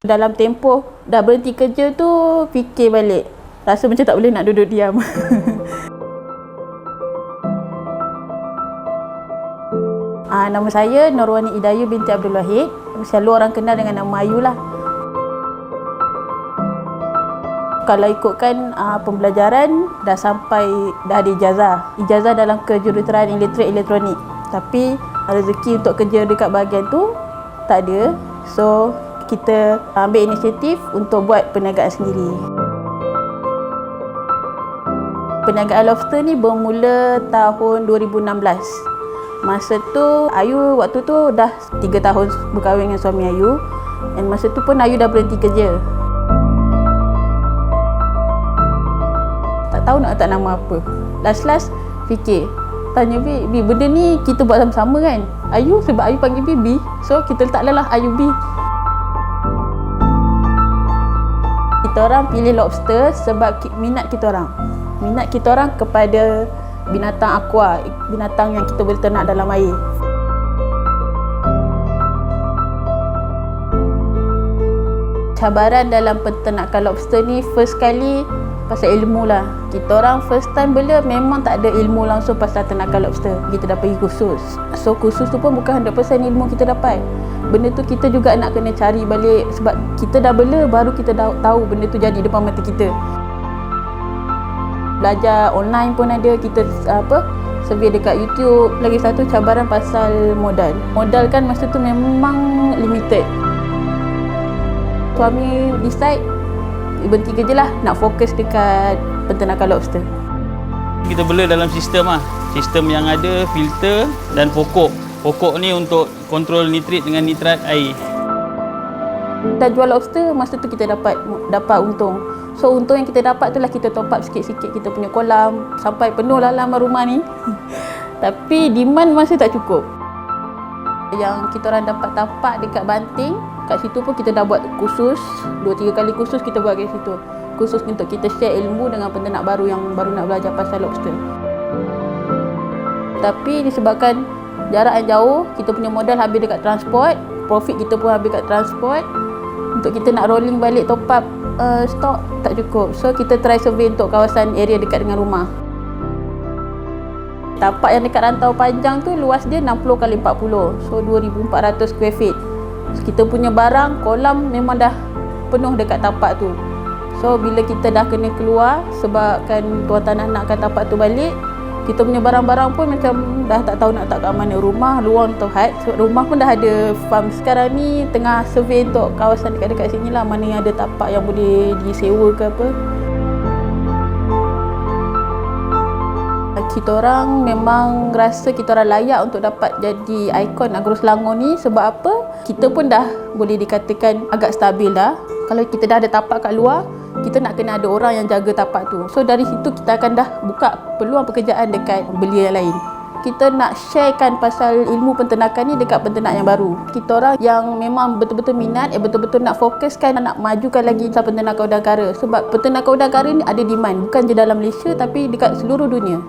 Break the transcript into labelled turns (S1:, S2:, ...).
S1: Dalam tempoh dah berhenti kerja tu, fikir balik. Rasa macam tak boleh nak duduk diam. Nama saya Norwani Idayu binti Abdul Wahid. Selalu orang kenal dengan nama Ayu lah. Kalau ikutkan pembelajaran, dah ada ijazah. Ijazah dalam kejuruteraan elektrik elektronik. Tapi rezeki untuk kerja dekat bahagian tu tak ada. So kita ambil inisiatif untuk buat perniagaan sendiri. Perniagaan lobster ni bermula tahun 2016. Masa tu Ayu waktu tu dah 3 tahun berkahwin dengan suami Ayu. Dan masa tu pun Ayu dah berhenti kerja. Tak tahu nak letak nama apa. Last fikir, tanya Bi, benda ni kita buat sama-sama kan? Ayu, sebab Ayu panggil Bi, so kita letaklah Ayu Bi. Kita orang pilih lobster sebab minat kita orang. Minat kita orang kepada binatang aqua, binatang yang kita boleh ternak dalam air. Cabaran dalam penternakan lobster ni first kali pasal ilmu lah. Kita orang first time bela memang tak ada ilmu langsung pasal ternakan lobster. Kita dah pergi kursus. So kursus tu pun bukan 100% ilmu kita dapat. Benda tu kita juga nak kena cari balik sebab kita dah bela baru kita dah tahu benda tu jadi depan mata kita. Belajar online pun ada, kita survey dekat YouTube. Lagi satu cabaran pasal modal. Modal kan masa tu memang limited. Suami decide berhenti kerja lah, nak fokus dekat penternakan lobster.
S2: Kita bela dalam sistem sistem yang ada filter dan pokok. Pokok ni untuk kontrol nitrit dengan nitrat air.
S1: Dah jual lobster, masa tu kita dapat untung. So untung yang kita dapat tu lah kita top up sikit-sikit kita punya kolam. Sampai penuh lah laman rumah ni. Tapi demand masih tak cukup. Yang kita orang dapat tapak dekat Banting, kat situ pun kita dah buat kursus. 2-3 kali kursus kita buat kat situ. Kursus untuk kita share ilmu dengan peternak baru yang baru nak belajar pasal lobster. Tapi disebabkan jarak yang jauh, kita punya modal habis dekat transport, profit kita pun habis dekat transport. Untuk kita nak rolling balik top up stok tak cukup. So kita try survey untuk kawasan area dekat dengan rumah. Tapak yang dekat Rantau Panjang tu luas dia 60 x 40. So 2,400 square feet. So, kita punya barang, kolam memang dah penuh dekat tapak tu. So bila kita dah kena keluar sebabkan tuan tanah nakkan tapak tu balik, kita punya barang-barang pun macam dah tak tahu nak letak kat mana. Rumah luang atau had. So, rumah pun dah ada farm. Sekarang ni tengah survey untuk kawasan dekat-dekat sini lah, mana yang ada tapak yang boleh disewa ke apa. Kita orang memang rasa kita orang layak untuk dapat jadi ikon Agro Selangor ni. Sebab apa? Kita pun dah boleh dikatakan agak stabil dah. Kalau kita dah ada tapak kat luar, kita nak kena ada orang yang jaga tapak tu. So dari situ kita akan dah buka peluang pekerjaan dekat belia yang lain. Kita nak sharekan pasal ilmu penternakan ni dekat penternak yang baru. Kita orang yang memang betul-betul minat, betul-betul nak fokuskan, nak majukan lagi pasal penternakan udang kara. Sebab penternakan udang kara ni ada demand, bukan je dalam Malaysia tapi dekat seluruh dunia.